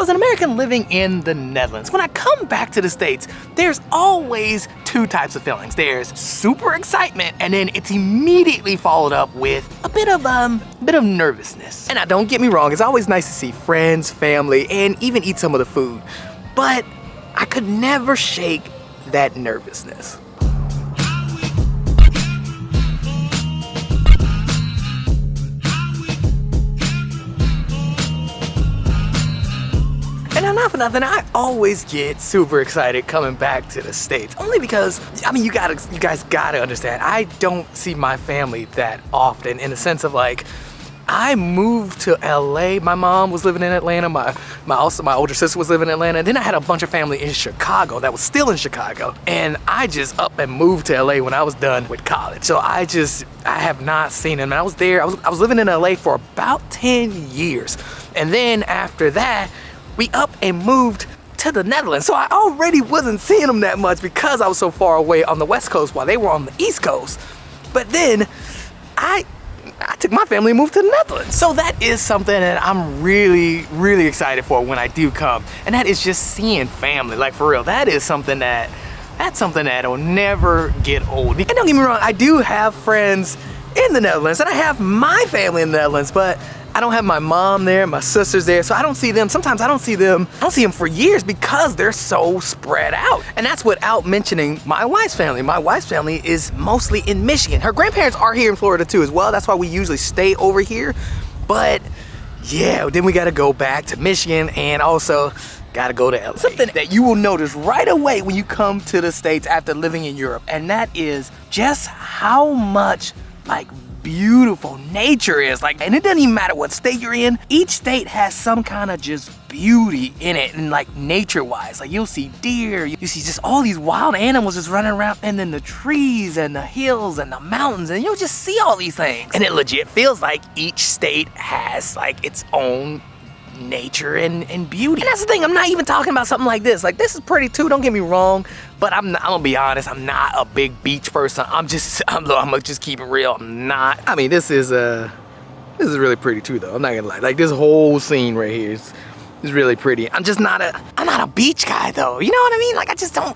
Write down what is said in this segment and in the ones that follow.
As an American living in the Netherlands, when I come back to the States, there's always two types of feelings. There's super excitement, and then it's immediately followed up with a bit of nervousness. And now, don't get me wrong, it's always nice to see friends, family, and even eat some of the food. But I could never shake that nervousness. And now, not for nothing, I always get super excited coming back to the States. Only because, I mean, you guys gotta understand, I don't see my family that often, in the sense of like, I moved to LA. My mom was living in Atlanta. My older sister was living in Atlanta. And then I had a bunch of family in Chicago that was still in Chicago. And I just up and moved to LA when I was done with college. So I have not seen them. And I was there, I was living in LA for about 10 years. And then after that, we up and moved to the Netherlands. So I already wasn't seeing them that much because I was so far away on the West Coast while they were on the East Coast. But then I took my family and moved to the Netherlands. So that is something that I'm really, really excited for when I do come. And that is just seeing family, like for real. That's something that'll never get old. And don't get me wrong, I do have friends in the Netherlands and I have my family in the Netherlands, but I don't have my mom there, my sister's there, so I don't see them. Sometimes I don't see them for years because they're so spread out. And that's without mentioning my wife's family. My wife's family is mostly in Michigan. Her grandparents are here in Florida too as well. That's why we usually stay over here. But yeah, then we gotta go back to Michigan and also gotta go to LA. Something that you will notice right away when you come to the States after living in Europe, and that is just how much like beautiful nature is. Like, and it doesn't even matter what state you're in, each state has some kind of just beauty in it, and like nature wise, like you'll see deer, you see just all these wild animals just running around, and then the trees and the hills and the mountains, and you'll just see all these things. And it legit feels like each state has like its own nature and beauty. And that's the thing, I'm not even talking about something like this. Like, this is pretty too, don't get me wrong, but I'm gonna be honest, I'm not a big beach person. I'm gonna just keep it real. I mean, this is really pretty too though. I'm not gonna lie. Like, this whole scene right here is really pretty. I'm not a beach guy though. You know what I mean? Like, I'm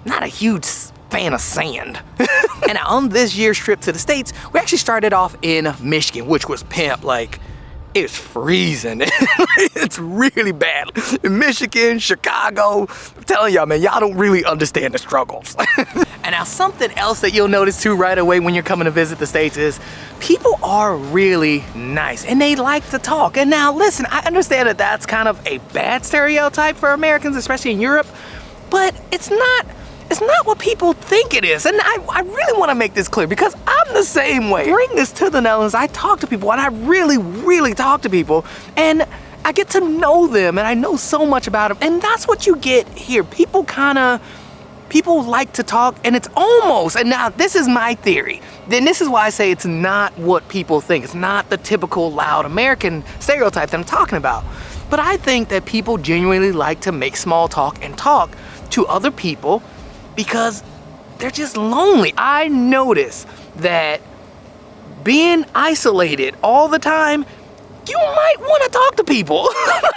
not a huge fan of sand. And on this year's trip to the States, we actually started off in Michigan, which was pimp. Like, it's freezing. It's really bad. In Michigan, Chicago, I'm telling y'all, man, y'all don't really understand the struggles. And now something else that you'll notice too right away when you're coming to visit the States is people are really nice and they like to talk. And now listen, I understand that that's kind of a bad stereotype for Americans, especially in Europe, but it's not what people think it is. And I really want to make this clear because I'm the same way. Bring this to the Netherlands, I talk to people and I really, really talk to people and I get to know them and I know so much about them. And that's what you get here. People like to talk, and it's almost, and now this is my theory, then this is why I say it's not what people think. It's not the typical loud American stereotype that I'm talking about. But I think that people genuinely like to make small talk and talk to other people because they're just lonely. I notice that being isolated all the time, you might want to talk to people.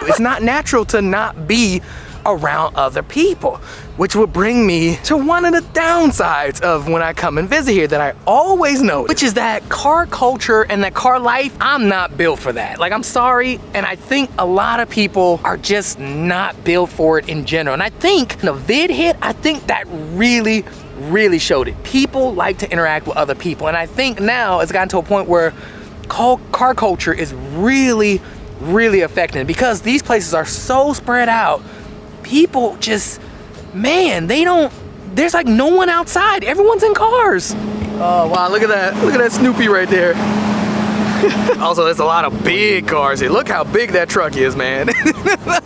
It's not natural to not be around other people, which would bring me to one of the downsides of when I come and visit here that I always notice, which is that car culture and that car life. I'm not built for that. Like, I'm sorry, and I think a lot of people are just not built for it in general. And I think the vid hit, I think that really showed it. People like to interact with other people, and I think now it's gotten to a point where car culture is really affecting it because these places are so spread out. People just, man, there's like no one outside. Everyone's in cars. Oh wow, look at that Snoopy right there. Also, there's a lot of big cars here. Look how big that truck is, man.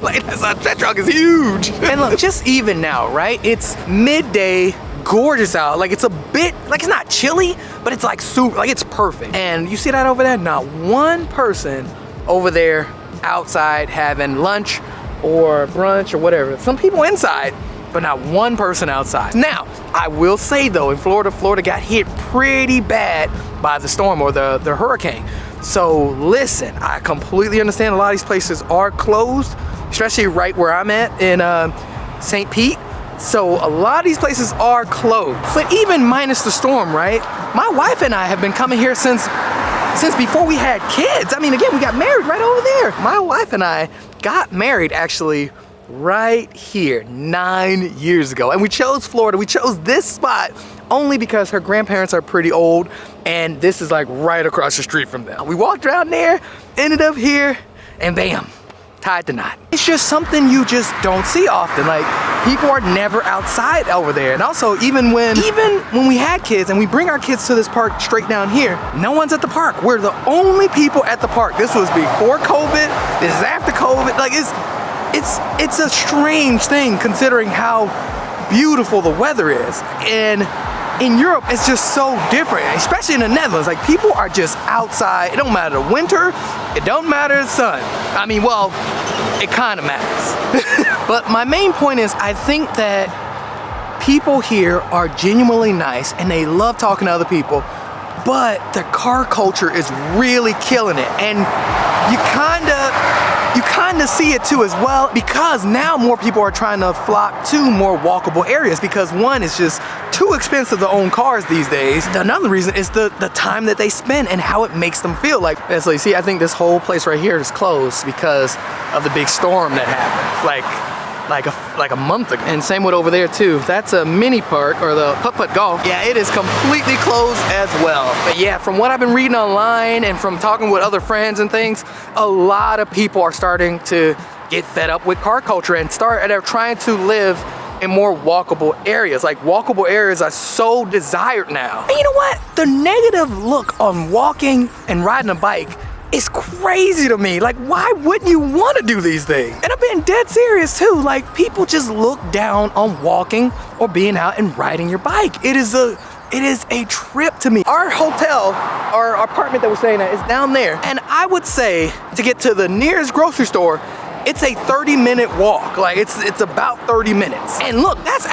Like, that truck is huge. And look, just even now, right? It's midday, gorgeous out. Like, it's a bit, like, it's not chilly, but it's like super, like, it's perfect. And you see that over there? Not one person over there outside having lunch or brunch or whatever. Some people inside, but not one person outside. Now, I will say though, in Florida got hit pretty bad by the storm or the hurricane. So listen, I completely understand a lot of these places are closed. especially right where I'm at in St. Pete. So a lot of these places are closed. But even minus the storm, right? My wife and I have been coming here since before we had kids. I mean, again, we got married right over there. My wife and I got married actually right here 9 years ago. And we chose Florida. We chose this spot only because her grandparents are pretty old and this is like right across the street from them. We walked around there, ended up here, and bam, tied the knot. It's just something you just don't see often. Like, people are never outside over there. And also, even when we had kids and we bring our kids to this park straight down here, no one's at the park. We're the only people at the park. This was before COVID, this is after COVID. Like, it's a strange thing considering how beautiful the weather is. And in Europe, it's just so different, especially in the Netherlands. Like, people are just outside. It don't matter the winter, it don't matter the sun. I mean, well, it kind of matters. But my main point is, I think that people here are genuinely nice and they love talking to other people, but the car culture is really killing it. And you kind of see it too as well, because now more people are trying to flock to more walkable areas, because one, it's just too expensive to own cars these days. Another reason is the time that they spend and how it makes them feel. Like, so you see, I think this whole place right here is closed because of the big storm that happened like a month ago. And same with over there too. That's a mini park, or the putt-putt golf. Yeah, it is completely closed as well. But yeah, from what I've been reading online and from talking with other friends and things, a lot of people are starting to get fed up with car culture and they're trying to live in more walkable areas. Like, walkable areas are so desired now. And you know what? The negative look on walking and riding a bike is crazy to me. Like, why wouldn't you want to do these things? And I'm being dead serious too. Like, people just look down on walking or being out and riding your bike. It is a trip to me. Our hotel, our apartment that we're staying at, is down there. And I would say to get to the nearest grocery store, it's a 30-minute walk. Like, it's about 30 minutes. And look, that's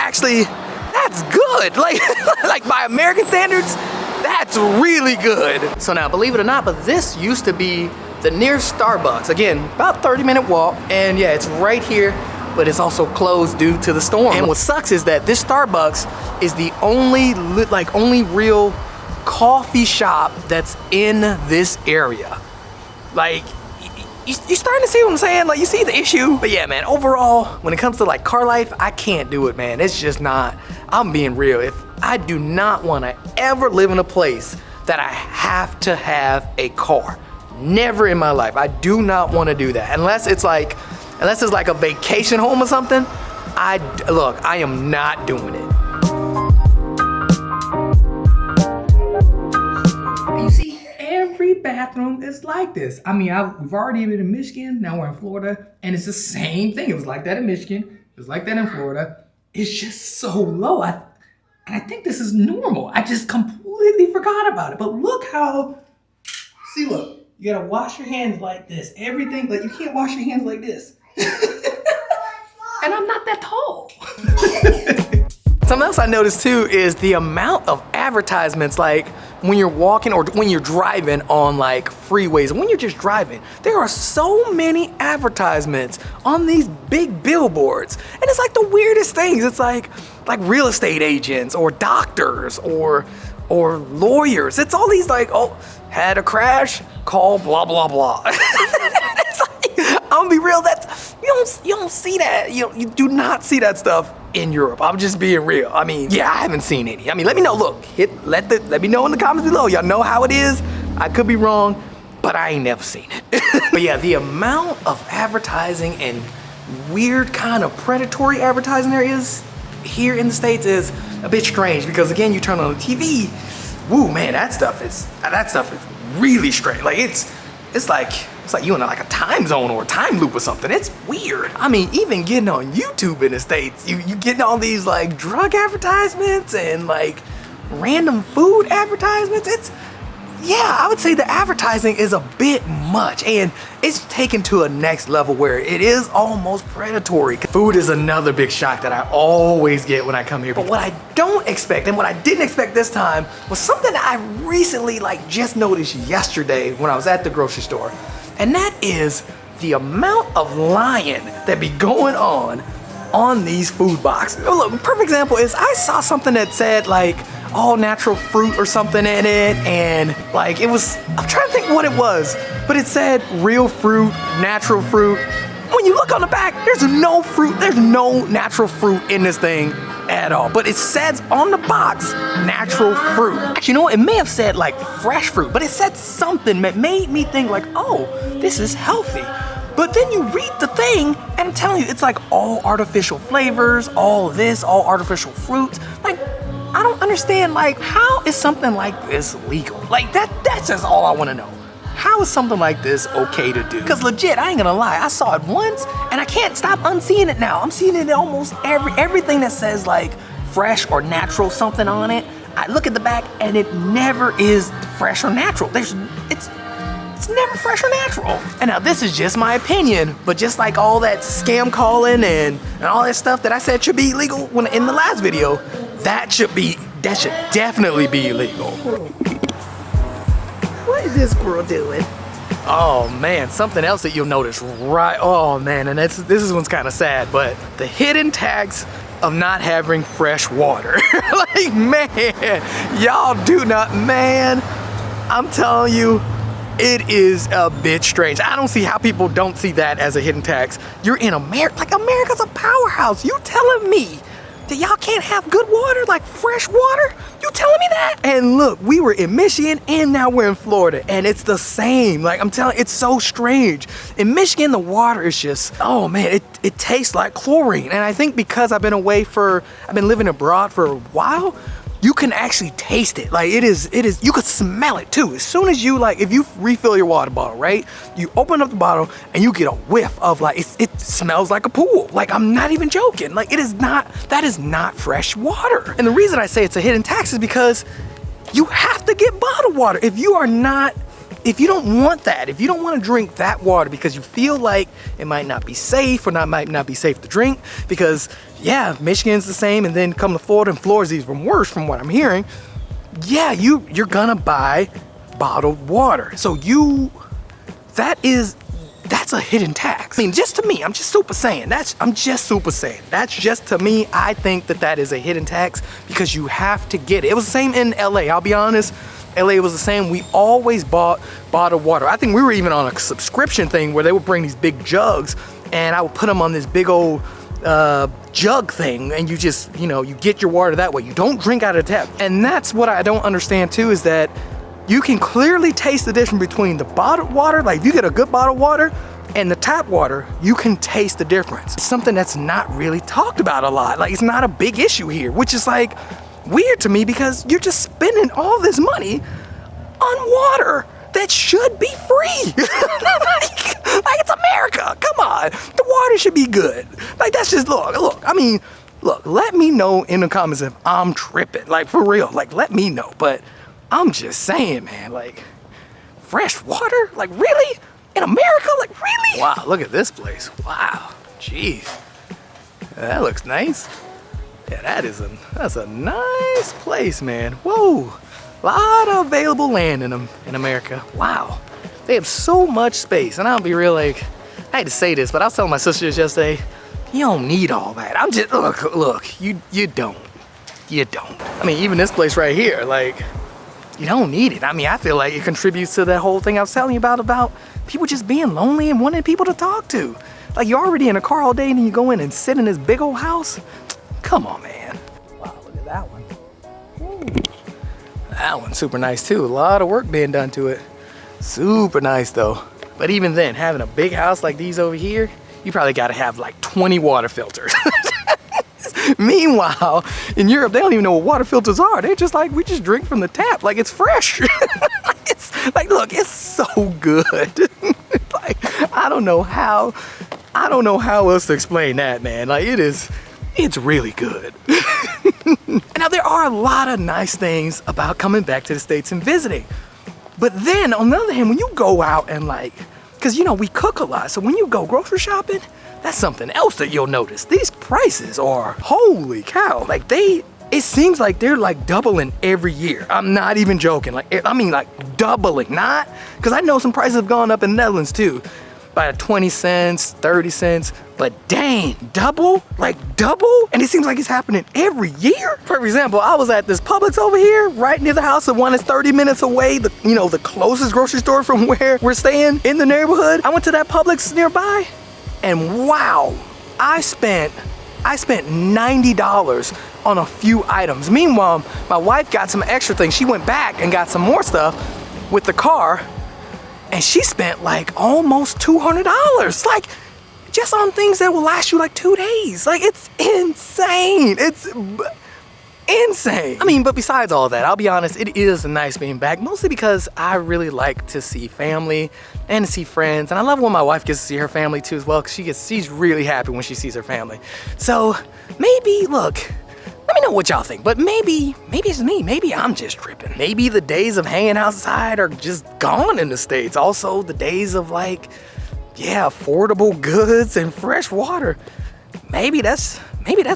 good. Like by American standards, that's really good. So now, believe it or not, but this used to be the nearest Starbucks. Again, about 30-minute walk. And yeah, it's right here, but it's also closed due to the storm. And what sucks is that this Starbucks is the only real coffee shop that's in this area. Like, you starting to see what I'm saying? Like, you see the issue? But yeah, man, overall, when it comes to like car life, I can't do it, man. It's just not. I'm being real. If I do not want to ever live in a place that I have to have a car. Never in my life. I do not want to do that. Unless it's like a vacation home or something. I am not doing it. You see, every bathroom is like this. I mean, we've already been in Michigan, now we're in Florida, and it's the same thing. It was like that in Michigan, it was like that in Florida. It's just so low. And I think this is normal. I just completely forgot about it. But look, you gotta wash your hands like this. Everything, like, you can't wash your hands like this. And I'm not that tall. Something else I noticed too is the amount of advertisements, like when you're walking or when you're driving on like freeways, when you're just driving, there are so many advertisements on these big billboards. And it's like the weirdest things. It's like real estate agents or doctors or lawyers. It's all these like, oh, had a crash, call blah, blah, blah. It's like, I'm gonna be real, you don't see that. You do not see that stuff in Europe. I'm just being real. I mean, yeah, I haven't seen any. I mean, let me know. Look, let me know in the comments below. Y'all know how it is. I could be wrong, but I ain't never seen it. But yeah, the amount of advertising and weird kind of predatory advertising there is here in the States is a bit strange, because again, you turn on the TV, woo, man, that stuff is really strange. Like it's like you in like a time zone or a time loop or something. It's weird. I mean, even getting on YouTube in the States, you getting all these like drug advertisements and like random food advertisements. Yeah, I would say the advertising is a bit much, and it's taken to a next level where it is almost predatory. Food is another big shock that I always get when I come here. But what I don't expect, and what I didn't expect this time, was something that I recently just noticed yesterday when I was at the grocery store. And that is the amount of lying that be going on these food boxes. Oh, look, perfect example is I saw something that said like all natural fruit or something in it, and like it was, I'm trying to think what it was, but it said real fruit, natural fruit. When you look on the back, there's no fruit, there's no natural fruit in this thing at all. But it says on the box, natural fruit. Actually, you know what? It may have said like fresh fruit, but it said something that made me think like, oh, this is healthy. But then you read the thing, and I'm telling you, it's like all artificial flavors, all this, all artificial fruits. Like, I don't understand, like, how is something like this legal? Like, that's just all I wanna know. How is something like this okay to do? Because legit, I ain't gonna lie, I saw it once, and I can't stop unseeing it now. I'm seeing it in almost everything that says like fresh or natural something on it. I look at the back, and it never is fresh or natural. It's never fresh or natural. And now this is just my opinion, but just like all that scam calling and all that stuff that I said should be illegal in the last video, that should definitely be illegal. What is this squirrel doing? Oh man, something else that you'll notice right, oh man, and this one's kind of sad, but the hidden tags of not having fresh water. Like, man, y'all do not, man, I'm telling you, it is a bit strange. I don't see how people don't see that as a hidden tax. You're in America, like America's a powerhouse. You telling me that y'all can't have good water, like fresh water? You telling me that? And look, we were in Michigan and now we're in Florida, and it's the same. Like, I'm telling you, it's so strange. In Michigan, the water is just, oh man, it tastes like chlorine. And I think because I've been living abroad for a while, you can actually taste it. Like it is, you could smell it too. As soon as you, like, if you refill your water bottle, right? You open up the bottle and you get a whiff of like, it smells like a pool. Like, I'm not even joking. Like, that is not fresh water. And the reason I say it's a hidden tax is because you have to get bottled water. If you don't want that, if you don't want to drink that water because you feel like it might not be safe or might not be safe to drink, because yeah, Michigan's the same, and then come to Florida, and Florida's even worse from what I'm hearing. Yeah, you're gonna buy bottled water. So that's a hidden tax. I mean, just to me, I'm just super saying. That's just to me, I think that is a hidden tax because you have to get it. It was the same in LA, I'll be honest. LA was the same. We always bought bottled water. I think we were even on a subscription thing where they would bring these big jugs, and I would put them on this big old jug thing, and you just, you get your water that way. You don't drink out of the tap. And that's what I don't understand too, is that you can clearly taste the difference between the bottled water, like if you get a good bottled water, and the tap water, you can taste the difference. It's something that's not really talked about a lot. Like, it's not a big issue here, which is like weird to me because you're just spending all this money on water that should be free. like it's America, come on. The water should be good. Like, that's just, look, let me know in the comments if I'm tripping, like for real, like let me know. But I'm just saying, man, like fresh water, like really? In America, like really? Wow, look at this place, wow, jeez. That looks nice. Yeah, that's a nice place, man. Whoa, a lot of available land in America. Wow, they have so much space. And I'll be real, like, I hate to say this, but I was telling my sisters yesterday, you don't need all that. I'm just, look, you don't. I mean, even this place right here, like, you don't need it. I mean, I feel like it contributes to that whole thing I was telling you about people just being lonely and wanting people to talk to. Like, you're already in a car all day and you go in and sit in this big old house. Come on, man. Wow, look at that one. Ooh. That one's super nice too. A lot of work being done to it. Super nice though. But even then, having a big house like these over here, you probably gotta have like 20 water filters. Meanwhile, in Europe, they don't even know what water filters are. They're just like, we just drink from the tap, like it's fresh. It's like, look, it's so good. Like, I don't know how else to explain that, man. Like, it's really good. Now, there are a lot of nice things about coming back to the States and visiting. But then, on the other hand, when you go out and like, because we cook a lot, so when you go grocery shopping, that's something else that you'll notice. These prices are, holy cow. Like, it seems like they're like doubling every year. I'm not even joking. Like, I mean like doubling, not, because I know some prices have gone up in the Netherlands too. by 20 cents, 30 cents, but dang, double? Like double? And it seems like it's happening every year. For example, I was at this Publix over here, right near the house, the one that's 30 minutes away, the closest grocery store from where we're staying in the neighborhood. I went to that Publix nearby, and wow, I spent $90 on a few items. Meanwhile, my wife got some extra things. She went back and got some more stuff with the car, and she spent like almost $200. Like, just on things that will last you like 2 days. Like, it's insane. It's insane. I mean, but besides all that, I'll be honest, it is nice being back, mostly because I really like to see family and to see friends. And I love when my wife gets to see her family too as well, because she's really happy when she sees her family. So maybe, look, let me know what y'all think, but maybe it's me. Maybe I'm just tripping. Maybe the days of hanging outside are just gone in the States. Also, the days of like, yeah, affordable goods and fresh water. Maybe that's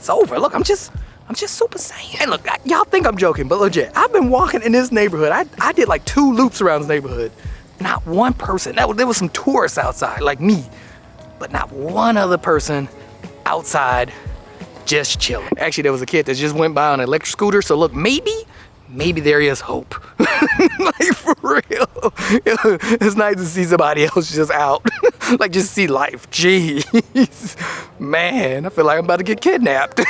over. Look, I'm just super saiyan. And look, y'all think I'm joking, but legit, I've been walking in this neighborhood. I did like 2 loops around this neighborhood. Not one person. There was some tourists outside, like me, but not one other person outside just chilling. Actually, there was a kid that just went by on an electric scooter. So look, maybe there is hope. Like, for real. It's nice to see somebody else just out. Like, just see life. Jeez. Man, I feel like I'm about to get kidnapped.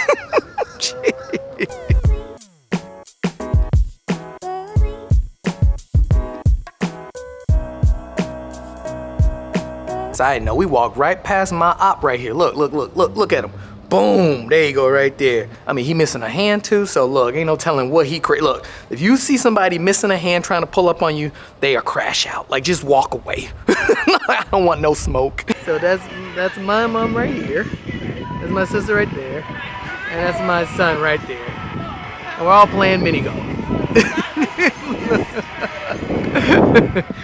Side note, we walked right past my op right here. Look at him. Boom, there you go right there. I mean, he missing a hand too, so look, ain't no telling what he Look, if you see somebody missing a hand trying to pull up on you, they are crash out. Like, just walk away. I don't want no smoke. So that's my mom right here. That's my sister right there. And that's my son right there. And we're all playing mini golf.